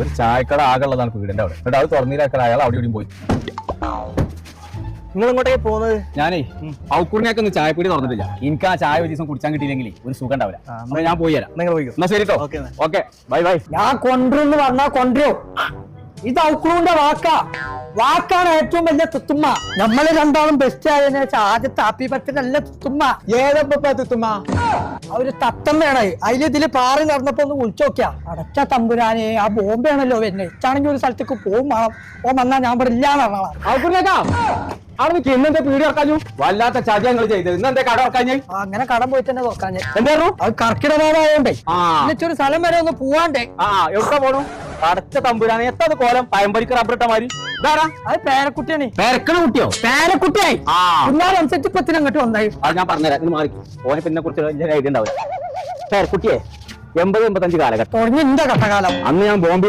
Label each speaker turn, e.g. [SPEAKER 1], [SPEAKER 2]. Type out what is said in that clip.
[SPEAKER 1] ഒരു ചായക്കട ആകെയുള്ളതാണ് വീടിന്റെ അവിടെ. എന്നിട്ട് അത് തുറന്നില്ലാക്കാൻ അയാൾ അവിടെ ഇവിടെയും പോയി.
[SPEAKER 2] നിങ്ങൾ ഇങ്ങോട്ടേക്ക് പോകുന്നത്?
[SPEAKER 1] ഞാനേ ഔക്കൂറിനൊക്കെ ഒന്ന് ചായപ്പൊടി തുറന്നിട്ടില്ല. എനിക്ക് ആ ചായ ഒരു ദിവസം കുടിച്ചാൻ കിട്ടിയില്ലെങ്കിൽ ഒരു സുഖം ഉണ്ടാവില്ല. അപ്പൊ ഞാൻ പോയി തരാം.
[SPEAKER 2] നിങ്ങൾ പോയിക്കോ.
[SPEAKER 1] എന്നാ ശരി കേട്ടോ. Okay bye bye.
[SPEAKER 3] ഞാൻ കൊണ്ടുവന്ന് പറഞ്ഞാ കൊണ്ടുവരും. ഇത് ഔക്കൂറിന്റെ വാക്കാണ് ഏറ്റവും വലിയ തുത്തുമ്മ. നമ്മള് രണ്ടാളും ബെസ്റ്റ് ആയതിനു ശേഷം ആദ്യത്തെ ഹാപ്പി ബർത്ത്ഡേ അല്ല തുത്തുമ്മ.
[SPEAKER 2] ഏതപ്പ തുത്തുമ്മ?
[SPEAKER 3] ഒരു തത്തമ്മയാണ്. ഇതില് പാറി നടന്നപ്പോ ഒന്ന് വിളിച്ചു നോക്കിയാ അടച്ച തമ്പുരാനെ ആ ബോംബെയാണല്ലോ വരുന്നത്. ഇച്ചാണെങ്കിൽ ഒരു സ്ഥലത്തേക്ക് പോകും വേണം. ഓ വന്നാ ഞാൻ ഇവിടെ ഇല്ലാന്ന് പറഞ്ഞാ
[SPEAKER 1] ഔക്കൂറിനേക്കാ അവിടെ ഇന്നെന്താ പീടി ഇറക്കാഞ്ഞു? വല്ലാത്ത ചതി ഞങ്ങൾ ചെയ്തത്. ഇന്നെന്താ കട ഇറക്കാഞ്ഞ്?
[SPEAKER 3] അങ്ങനെ കടം പോയി തന്നെ നോക്കാഞ്ഞ്.
[SPEAKER 1] എന്തായിരുന്നു
[SPEAKER 3] അത് കർക്കിടകമായോണ്ടേ എന്നിട്ടൊരു സ്ഥലം വരെ ഒന്ന് പോവാണ്ടേ.
[SPEAKER 1] എവിടെ പോണു? അടച്ച തമ്പുരാനെ എത്ര കോലം പയമ്പരിക്ക് റബ്ബറിട്ടമാരി.
[SPEAKER 3] അത് പേരക്കുട്ടിയാണ്.
[SPEAKER 1] പേരക്കണ കുട്ടിയോ?
[SPEAKER 3] പേരക്കുട്ടിയായി പിന്നാലനുസരിച്ച് ഇപ്പത്തിന് അങ്ങോട്ട് വന്നായി.
[SPEAKER 1] അത് ഞാൻ പറഞ്ഞുതരാം. ഇത് മാറി ഓനെ പിന്നെ കുറിച്ച് ഐഡിയ ഉണ്ടാവില്ല. പേരക്കുട്ടിയെ 80-85 കാലഘട്ടം
[SPEAKER 3] തുടങ്ങി എന്റെ കട്ടകാലം.
[SPEAKER 1] അന്ന് ഞാൻ ബോംബെ